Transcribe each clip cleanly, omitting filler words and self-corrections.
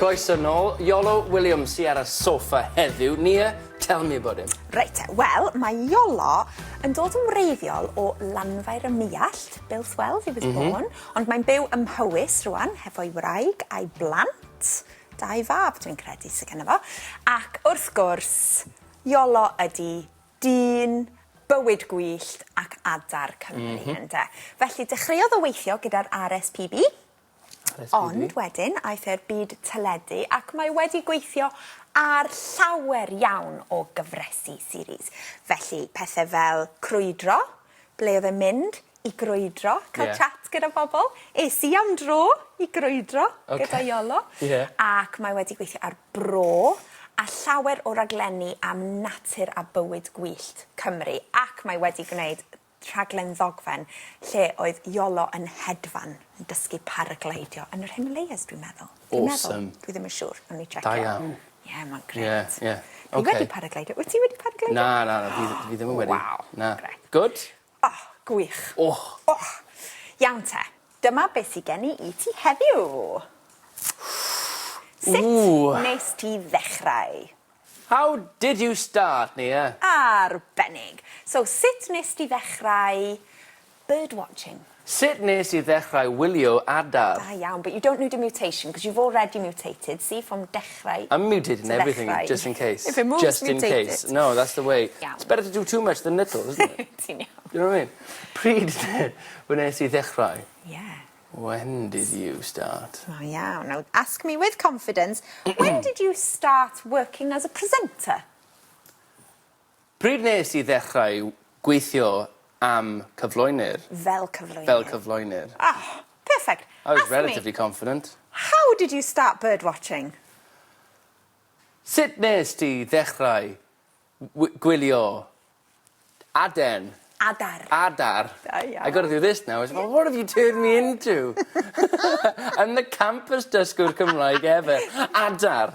Croeso nôl. Iolo Williams sy ar y soffa heddiw. Nia, tell me about him. Reit, wel, mae Iolo yn dod yn wreiddiol o Lanfair y Miallt, Bilthweld, he was born, ond mae'n byw ym Mhywys rwan, hefo'i wraig a'i blant, 2 fab, dwi'n credu sy'n gennym fo. Ac wrth gwrs, Iolo ydi dyn, bywyd gwyllt ac adar Cymru, ynde. Felly, dechreuodd o weithio gyda'r RSPB, ond wedyn aeth e'r byd teledu ac mae wedi gweithio ar llawer iawn o gyfresu series. Felly pethau fel Crwydro, ble oedd e'n mynd i grwydro, cael chat gyda bobl. Es i am dro i grwydro gyda Iolo. Ac mae wedi gweithio ar Bro a llawer o raglenni am natur a bywyd gwyllt Cymru. Ac mae wedi gwneud rhaglen ddogfen lle oedd Iolo yn hedfan yn dysgu paragleidio yn yr Himalayas, dwi'n meddwl. Awesome. Dwi ddim yn siŵr, ond ni checio. Da iawn. Ie, mae'n gret. Fi wedi paragleidio. Wyt ti wedi paragleidio? Na, fi ddim yn wedi. Waw, gret. Good? Gwych. Oh. Iawn te, dyma beth sydd gen i ti heddiw. Sut nes ti ddechrau? How did you start, Nia? Arbennig. So, sut nes ti ddechrau birdwatching? Sut nes I ddechrau wylio adar? Da iawn, but you don't need a mutation because you've already mutated. See, from dechrau. I'm mutating everything dechrau. Just in case. If it moves, just in mutate case. it. No, that's the way. Iawn. It's better to do too much than little, isn't it? Ti'n iawn. You know what I mean? Pryd nes I ddechrau? Yeah. When did you start? Oh, yeah. Now, ask me with confidence. When did you start working as a presenter? Pryd nes I ddechrau gweithio am cyflwynyr? Fel cyflwynyr. Fel cyflwynyr. Perfect. I was Ask relatively me, confident. how did you start birdwatching? Sut nes ti ddechrau gwylio aden? Adar. Adar. Da iawn. I got to do this now. Well, what have you turned me into? I'm the campus dysgwr Cymraeg ever. Adar.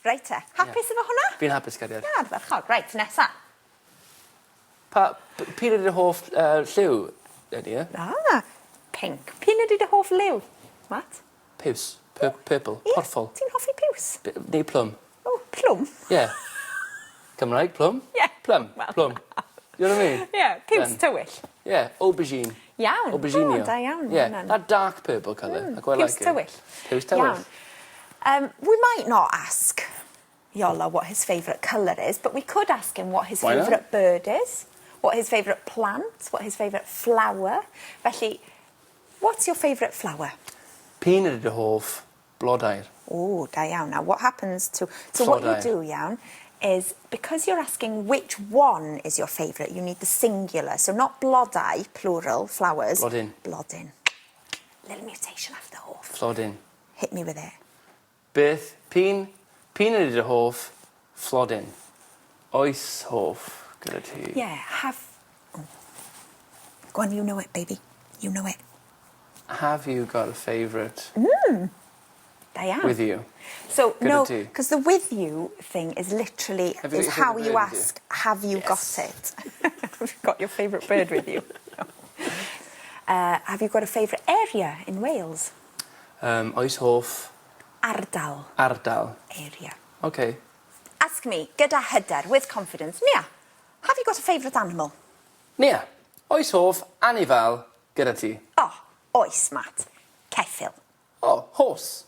Reit te, hapus efo hwnna? Fi'n hapus, Cariad. Ia, farchog. Reit, nesa. Pyn ydy'r hoff lliw, ydy e? Pink. Pyn ydy dy hoff liw? Matt? Piws. Purple. Porffol. Ti'n hoffi piws? Neu plwm. O, plwm? Yeah. Cymraeg, plwm? Yeah. Plum. Plwm. You know what I mean? Yeah, piws tywyll. Yeah, aubergine. Iawn. Aubergine. Da iawn. Yeah, that dark purple colour. I quite like it. Piws tywyll. Piws tywyll. We might not ask Iolo what his favourite colour is, but we could ask him what his favourite bird is, what his favourite plant, what his favourite flower. Felly, what's your favourite flower? Pyn ydy'r hoff blodau'r. Oh, da iawn. Now, what happens to... So what you do, iawn, is because you're asking which one is your favourite, you need the singular. So not blodau, plural, flowers. Blodyn. Blodyn. Little mutation after hoff. Flodyn. Hit me with it. Beth? Pyn ydy'r hoff flodyn. Oes hoff gyda ti. Yeah, Go on, you know it, baby. You know it. Have you got a favourite Da iawn. with you? So, Gyda no, ti? because the with you thing is literally Have you got your how favourite you bird with ask, have you got it? Have you got your favourite bird with you? Have you got a favourite area in Wales? Oes hoff Ardal. ardal. Area. Okay. Ask me, gyda hyder, with confidence. Nia, have you got a favourite animal? Nia, oes hoff anifal gyda ti? Oh, oes, Matt. Ceffyl. Oh, horse.